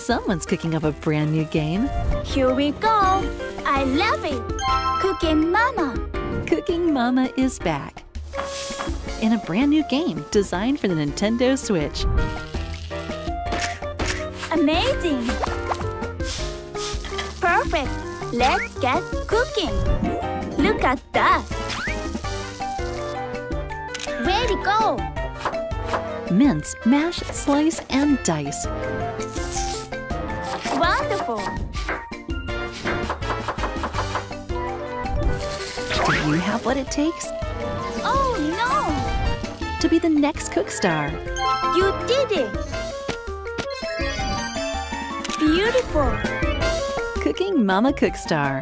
Someone's cooking up a brand new game. Here we go. I love it. CookingMama. CookingMama is back. In a brand new game designed for the Nintendo Switch. Amazing. Perfect. Let's get cooking. Look at that. Way to go. Mince, mash, slice, and dice. Wonderful. Do you have what it takes Oh no. to be the next cook star? You did it. Beautiful. CookingMama Cook Star.